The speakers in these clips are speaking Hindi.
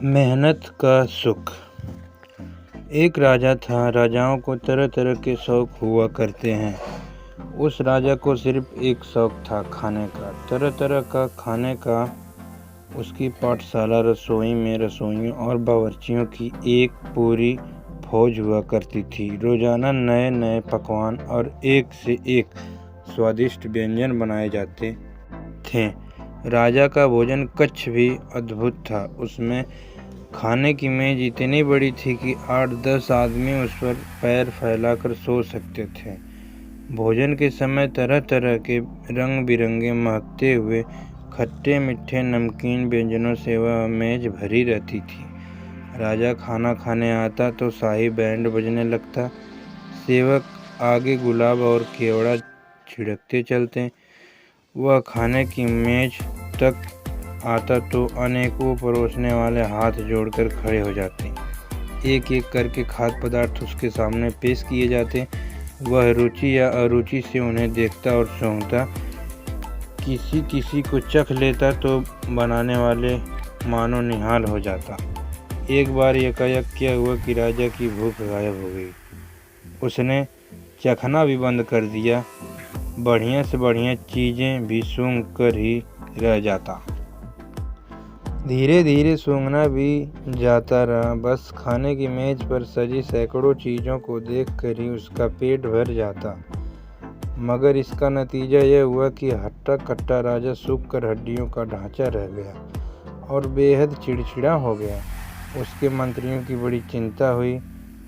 मेहनत का सुख। एक राजा था। राजाओं को तरह तरह के शौक हुआ करते हैं। उस राजा को सिर्फ एक शौक था, खाने का। तरह तरह का खाने का। उसकी पाठशाला रसोई में रसोइयों और बावर्चियों की एक पूरी फौज हुआ करती थी। रोजाना नए नए पकवान और एक से एक स्वादिष्ट व्यंजन बनाए जाते थे। राजा का भोजन कक्ष भी अद्भुत था। उसमें खाने की मेज इतनी बड़ी थी कि 8-10 आदमी उस पर पैर फैलाकर सो सकते थे। भोजन के समय तरह तरह के रंग बिरंगे महकते हुए खट्टे मीठे नमकीन व्यंजनों से वह मेज भरी रहती थी। राजा खाना खाने आता तो शाही बैंड बजने लगता। सेवक आगे गुलाब और केवड़ा छिड़कते चलते। वह खाने की मेज तक आता तो अनेकों परोसने वाले हाथ जोड़कर खड़े हो जाते। एक एक करके खाद्य पदार्थ उसके सामने पेश किए जाते। वह रुचि या अरुचि से उन्हें देखता और सूंघता। किसी किसी को चख लेता तो बनाने वाले मानो निहाल हो जाता। एक बार यकायक क्या हुआ कि राजा की भूख गायब हो गई। उसने चखना भी बंद कर दिया। बढ़िया से बढ़िया चीज़ें भी सूंघ कर ही रह जाता। धीरे धीरे सूंघना भी जाता रहा। बस खाने की मेज पर सजी सैकड़ों चीज़ों को देख कर ही उसका पेट भर जाता। मगर इसका नतीजा यह हुआ कि हट्टा कट्टा राजा सूख कर हड्डियों का ढांचा रह गया और बेहद चिड़चिड़ा हो गया। उसके मंत्रियों की बड़ी चिंता हुई।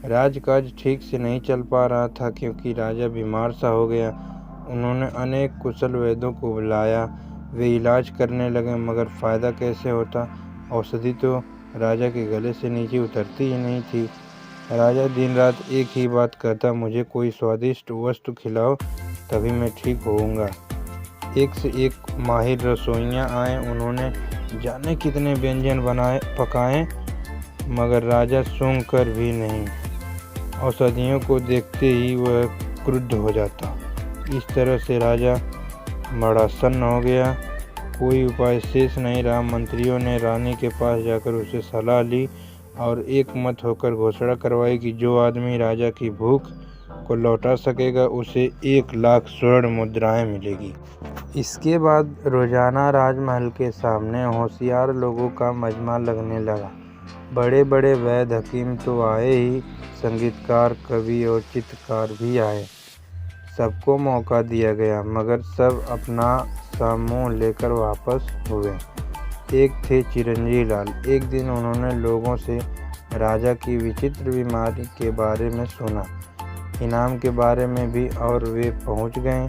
राजकाज ठीक से नहीं चल पा रहा था क्योंकि राजा बीमार सा हो गया। उन्होंने अनेक कुशल वैद्यों को बुलाया। वे इलाज करने लगे मगर फ़ायदा कैसे होता। औषधि तो राजा के गले से नीचे उतरती ही नहीं थी। राजा दिन रात एक ही बात कहता, मुझे कोई स्वादिष्ट वस्तु खिलाओ तभी मैं ठीक होऊंगा। एक से एक माहिर रसोइयाँ आए। उन्होंने जाने कितने व्यंजन पकाए मगर राजा सूंघ कर भी नहीं। औषधियों को देखते ही वह क्रुद्ध हो जाता। इस तरह से राजा बड़ा सन्न हो गया। कोई उपाय शेष नहीं रहा। मंत्रियों ने रानी के पास जाकर उसे सलाह ली और एक मत होकर घोषणा करवाई कि जो आदमी राजा की भूख को लौटा सकेगा उसे 1 लाख स्वर्ण मुद्राएं मिलेगी। इसके बाद रोजाना राजमहल के सामने होशियार लोगों का मजमा लगने लगा। बड़े बड़े वैद्य हकीम तो आए ही, संगीतकार, कवि और चित्रकार भी आए। सबको मौका दिया गया मगर सब अपना सा मुँह लेकर वापस हुए। एक थे चिरंजी लाल। एक दिन उन्होंने लोगों से राजा की विचित्र बीमारी के बारे में सुना, इनाम के बारे में भी, और वे पहुंच गए।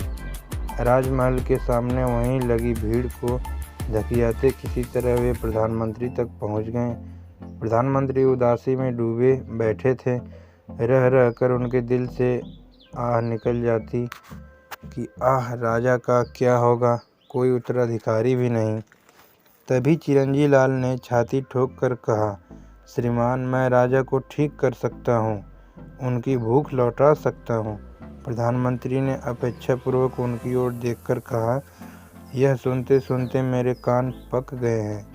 राजमहल के सामने वहीं लगी भीड़ को धकियाते किसी तरह वे प्रधानमंत्री तक पहुंच गए। प्रधानमंत्री उदासी में डूबे बैठे थे। रह रह कर उनके दिल से आह निकल जाती कि आह, राजा का क्या होगा, कोई उत्तराधिकारी भी नहीं। तभी चिरंजी लाल ने छाती ठोक कर कहा, श्रीमान, मैं राजा को ठीक कर सकता हूँ, उनकी भूख लौटा सकता हूँ। प्रधानमंत्री ने अपेक्षापूर्वक उनकी ओर देखकर कहा, यह सुनते सुनते मेरे कान पक गए हैं,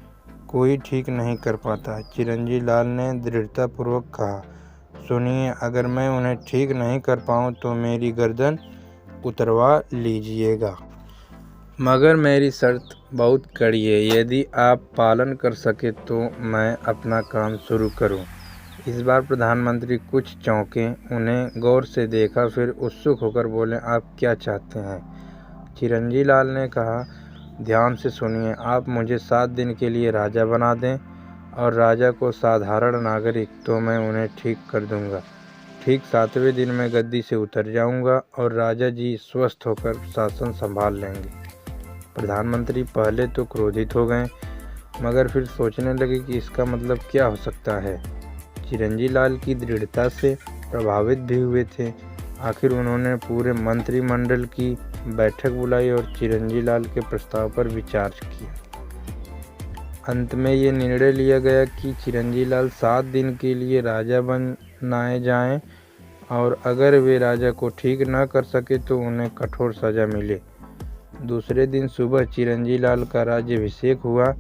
कोई ठीक नहीं कर पाता। चिरंजी लाल ने दृढ़तापूर्वक कहा, सुनिए, अगर मैं उन्हें ठीक नहीं कर पाऊँ तो मेरी गर्दन उतरवा लीजिएगा। मगर मेरी शर्त बहुत कड़ी है। यदि आप पालन कर सके तो मैं अपना काम शुरू करूं। इस बार प्रधानमंत्री कुछ चौंके। उन्हें गौर से देखा, फिर उत्सुक होकर बोले, आप क्या चाहते हैं? चिरंजी लाल ने कहा, ध्यान से सुनिए, आप मुझे 7 दिन के लिए राजा बना दें और राजा को साधारण नागरिक, तो मैं उन्हें ठीक कर दूंगा। ठीक 7वें दिन मैं गद्दी से उतर जाऊंगा और राजा जी स्वस्थ होकर शासन संभाल लेंगे। प्रधानमंत्री पहले तो क्रोधित हो गए मगर फिर सोचने लगे कि इसका मतलब क्या हो सकता है। चिरंजी लाल की दृढ़ता से प्रभावित भी हुए थे। आखिर उन्होंने पूरे मंत्रिमंडल की बैठक बुलाई और चिरंजी लाल के प्रस्ताव पर विचार किया। अंत में ये निर्णय लिया गया कि चिरंजी लाल 7 दिन के लिए राजा बनाए जाएं और अगर वे राजा को ठीक न कर सके तो उन्हें कठोर सजा मिले। दूसरे दिन सुबह चिरंजी लाल का राज्याभिषेक हुआ।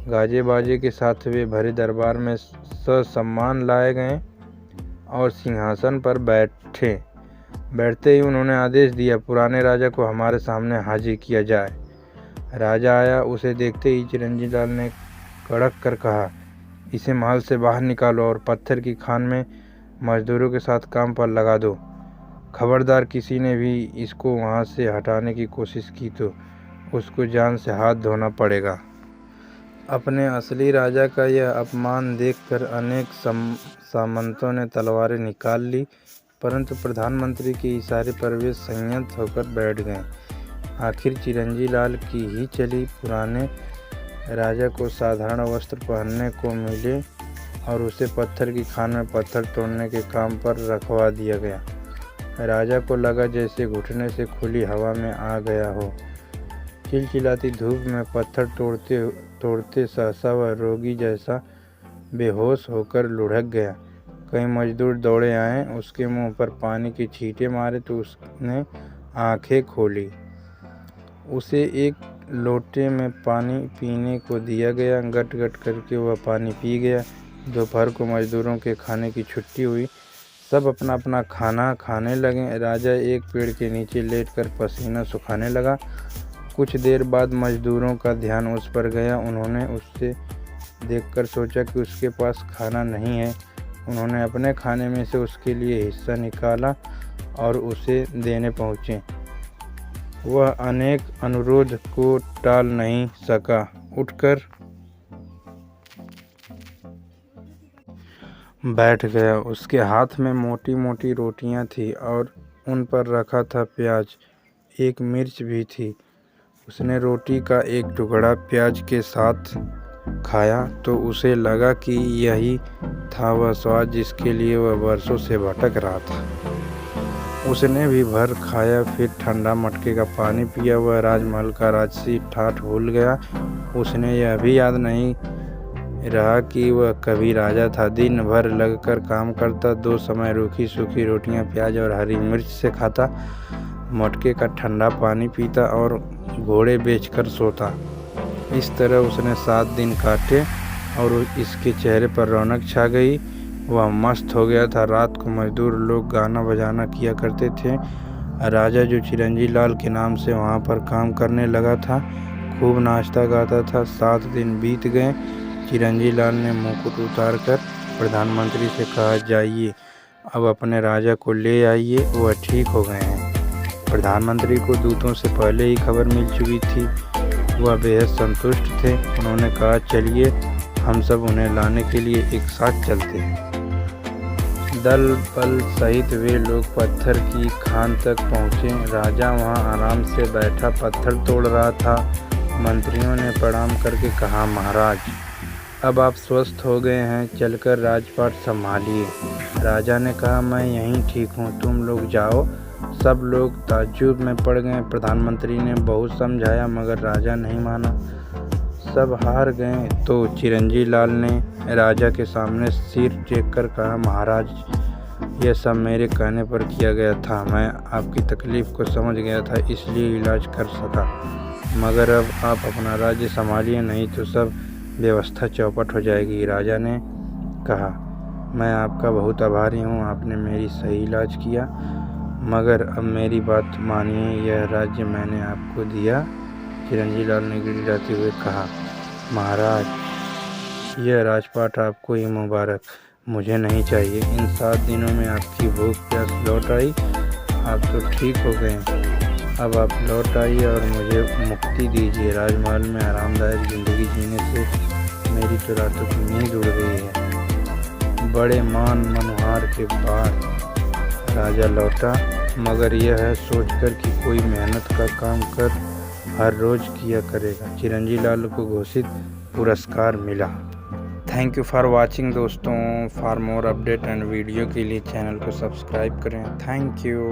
गाजे बाजे के साथ वे भरे दरबार में ससम्मान लाए गए और सिंहासन पर बैठते ही उन्होंने आदेश दिया, पुराने राजा को हमारे सामने हाजिर किया जाए। राजा आया। उसे देखते ही चिरंजीलाल ने कड़क कर कहा, इसे महल से बाहर निकालो और पत्थर की खान में मजदूरों के साथ काम पर लगा दो। खबरदार किसी ने भी इसको वहाँ से हटाने की कोशिश की तो उसको जान से हाथ धोना पड़ेगा। अपने असली राजा का यह अपमान देखकर अनेक सामंतों ने तलवारें निकाल ली, परंतु प्रधानमंत्री के इशारे पर वे संयत होकर बैठ गए। आखिर चिरंजीलाल की ही चली। पुराने राजा को साधारण वस्त्र पहनने को मिले और उसे पत्थर की खान में पत्थर तोड़ने के काम पर रखवा दिया गया। राजा को लगा जैसे घुटने से खुली हवा में आ गया हो। चिलचिलाती धूप में पत्थर तोड़ते सहसा वह रोगी जैसा बेहोश होकर लुढ़क गया। कई मजदूर दौड़े आए, उसके मुंह पर पानी के छींटे मारे तो उसने आंखें खोली। उसे एक लोटे में पानी पीने को दिया गया। गट गट करके वह पानी पी गया। दोपहर को मजदूरों के खाने की छुट्टी हुई। सब अपना अपना खाना खाने लगे। राजा एक पेड़ के नीचे लेटकर पसीना सुखाने लगा। कुछ देर बाद मजदूरों का ध्यान उस पर गया। उन्होंने उससे देखकर सोचा कि उसके पास खाना नहीं है। उन्होंने अपने खाने में से उसके लिए हिस्सा निकाला और उसे देने पहुँचे। वह अनेक अनुरोध को टाल नहीं सका। उठकर बैठ गया। उसके हाथ में मोटी मोटी रोटियां थी और उन पर रखा था प्याज। एक मिर्च भी थी। उसने रोटी का एक टुकड़ा प्याज के साथ खाया तो उसे लगा कि यही था वह स्वाद जिसके लिए वह वर्षों से भटक रहा था। उसने भी भर खाया, फिर ठंडा मटके का पानी पिया। वह राजमहल का राजसी ठाठ भूल गया। उसने यह भी याद नहीं रहा कि वह कभी राजा था। दिन भर लगकर काम करता, 2 समय रूखी सूखी रोटियां प्याज और हरी मिर्च से खाता, मटके का ठंडा पानी पीता और घोड़े बेचकर सोता। इस तरह उसने 7 दिन काटे और इसके चेहरे पर रौनक छा गई। वह मस्त हो गया था। रात को मजदूर लोग गाना बजाना किया करते थे। राजा जो चिरंजीलाल के नाम से वहाँ पर काम करने लगा था, खूब नाचता गाता था। 7 दिन बीत गए। चिरंजीलाल ने मुकुट उतार कर प्रधानमंत्री से कहा, जाइए अब अपने राजा को ले आइए, वह ठीक हो गए हैं। प्रधानमंत्री को दूतों से पहले ही खबर मिल चुकी थी। वह बेहद संतुष्ट थे। उन्होंने कहा, चलिए हम सब उन्हें लाने के लिए एक साथ चलते हैं। दल बल सहित वे लोग पत्थर की खान तक पहुँचे। राजा वहाँ आराम से बैठा पत्थर तोड़ रहा था। मंत्रियों ने प्रणाम करके कहा, महाराज अब आप स्वस्थ हो गए हैं, चलकर राजपाट संभालिए। राजा ने कहा, मैं यहीं ठीक हूँ, तुम लोग जाओ। सब लोग ताज्जुब में पड़ गए। प्रधानमंत्री ने बहुत समझाया मगर राजा नहीं माना। सब हार गए तो चिरंजीलाल ने राजा के सामने सिर टेककर कहा, महाराज यह सब मेरे कहने पर किया गया था। मैं आपकी तकलीफ़ को समझ गया था, इसलिए इलाज कर सका, मगर अब आप अपना राज्य संभालिए, नहीं तो सब व्यवस्था चौपट हो जाएगी। राजा ने कहा, मैं आपका बहुत आभारी हूँ, आपने मेरी सही इलाज किया, मगर अब मेरी बात मानिए, यह राज्य मैंने आपको दिया। चिरंजीलाल ने गिड़गिड़ाते हुए कहा, महाराज यह राजपाट आपको ही मुबारक, मुझे नहीं चाहिए। इन 7 दिनों में आपकी भूख प्यास लौट आई, आप तो ठीक हो गए। अब आप लौट आइए और मुझे मुक्ति दीजिए। राजमहल में आरामदायक ज़िंदगी जीने से मेरी तो रातों की नींद उड़ गई है। बड़े मान मनोहार के बाद राजा लौटा, मगर यह सोचकर कि कोई मेहनत का काम कर हर रोज़ किया करेगा। चिरंजीलाल को घोषित पुरस्कार मिला। थैंक यू फॉर वॉचिंग दोस्तों। For more update and video के लिए चैनल को सब्सक्राइब करें। Thank you.